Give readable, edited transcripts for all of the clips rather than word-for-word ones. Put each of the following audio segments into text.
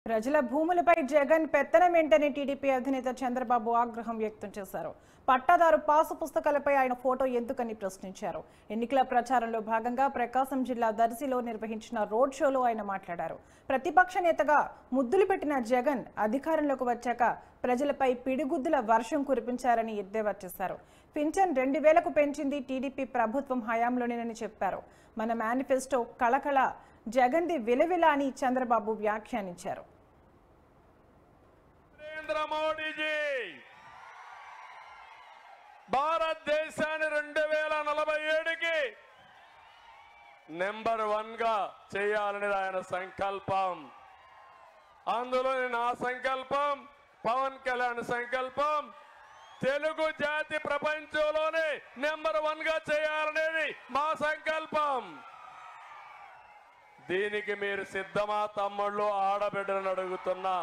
ప్రజల భూములపై జగన్ పెత్తనం ఏంటని టీడీపీ అధినేత చంద్రబాబు ఆగ్రహం వ్యక్తం చేశారు. పట్టాదారు పాసు పుస్తకాలపై ఆయన ఫోటో ఎందుకని ప్రశ్నించారు. ఎన్నికల ప్రచారంలో భాగంగా ప్రకాశం జిల్లా దర్శిలో నిర్వహించిన రోడ్ షోలో ఆయన మాట్లాడారు. ప్రతిపక్ష నేతగా ముద్దులు పెట్టిన జగన్ అధికారంలోకి వచ్చాక ప్రజలపై పిడిగుద్దుల వర్షం కురిపించారని ఎద్దేవా చేశారు. పింఛన్ 2000కు పెంచింది టీడీపీ ప్రభుత్వం హయాంలోనేనని చెప్పారు. మన మేనిఫెస్టో కళకళ, జగన్ది విలవిల అని చంద్రబాబు వ్యాఖ్యానించారు. నరేంద్ర మోడీజీ భారతదేశాన్ని 2047కి నెంబర్ 1 గా చేయాలనేది ఆయన సంకల్పం. అందులో నా సంకల్పం, పవన్ కళ్యాణ్ సంకల్పం, తెలుగు జాతి ప్రపంచంలోనే నెంబర్ 1 గా చేయాలనేది మా సంకల్పం. దీనికి మీరు సిద్ధమా తమ్ముళ్ళు, ఆడబిడ్డలను అడుగుతున్నా.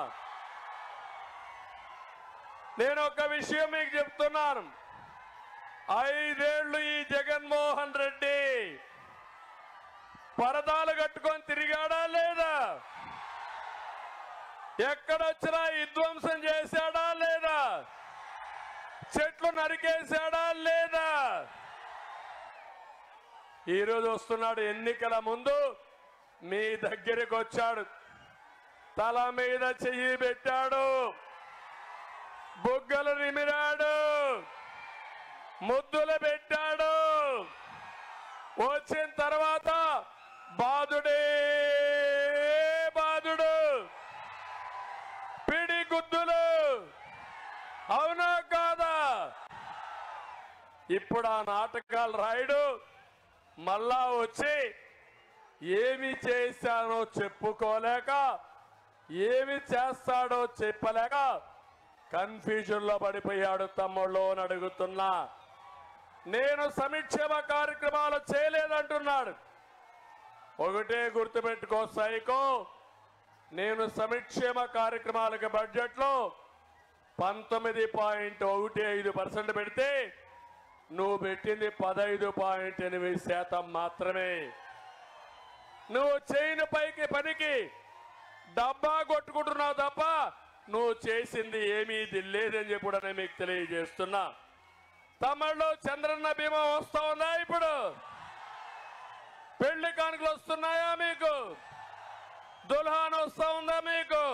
నేను ఒక విషయం మీకు చెప్తున్నాను. 5 ఏళ్లు ఈ జగన్మోహన్ రెడ్డి పరదాలు కట్టుకొని తిరిగాడా లేదా? ఎక్కడొచ్చినా విధ్వంసం చేశాడా లేదా? చెట్లు నరికేశాడా లేదా? ఈరోజు వస్తున్నాడు, ఎన్నికల ముందు మీ దగ్గరికి వచ్చాడు, తల మీద చెయ్యి పెట్టాడు, బుగ్గలు నిమిరాడు, ముద్దులు పెట్టాడు. వచ్చిన తర్వాత బాధుడే బాధుడు, పిడి గుద్దులు. అవునా కాదా? ఇప్పుడు ఆ నాటకాలు రాయుడు మళ్ళా వచ్చి ఏమి చేశానో చెప్పుకోలేక, ఏమి చేస్తాడో చెప్పలేక కన్ఫ్యూజన్ లో పడిపోయాడు తమ్ముళ్ళు అని అడుగుతున్నా. నేను సంక్షేమ కార్యక్రమాలు చేయలేదంటున్నాడు. ఒకటే గుర్తుపెట్టుకో సైకో, నేను సంక్షేమ కార్యక్రమాలకు బడ్జెట్ లో 19.15% పెడితే నువ్వు పెట్టింది 15.8% మాత్రమే. నువ్వు చేయని పనికి డబ్బా కొట్టుకుంటున్నావు తప్ప నువ్వు చేసింది ఏమీ లేదని చెప్పి మీకు తెలియజేస్తున్నా. తమిళలో చంద్రన్న బీమా వస్తా ఉందా? ఇప్పుడు పెళ్లి కానుకలు వస్తున్నాయా మీకు? దుల్హాన్ వస్తా ఉందా మీకు?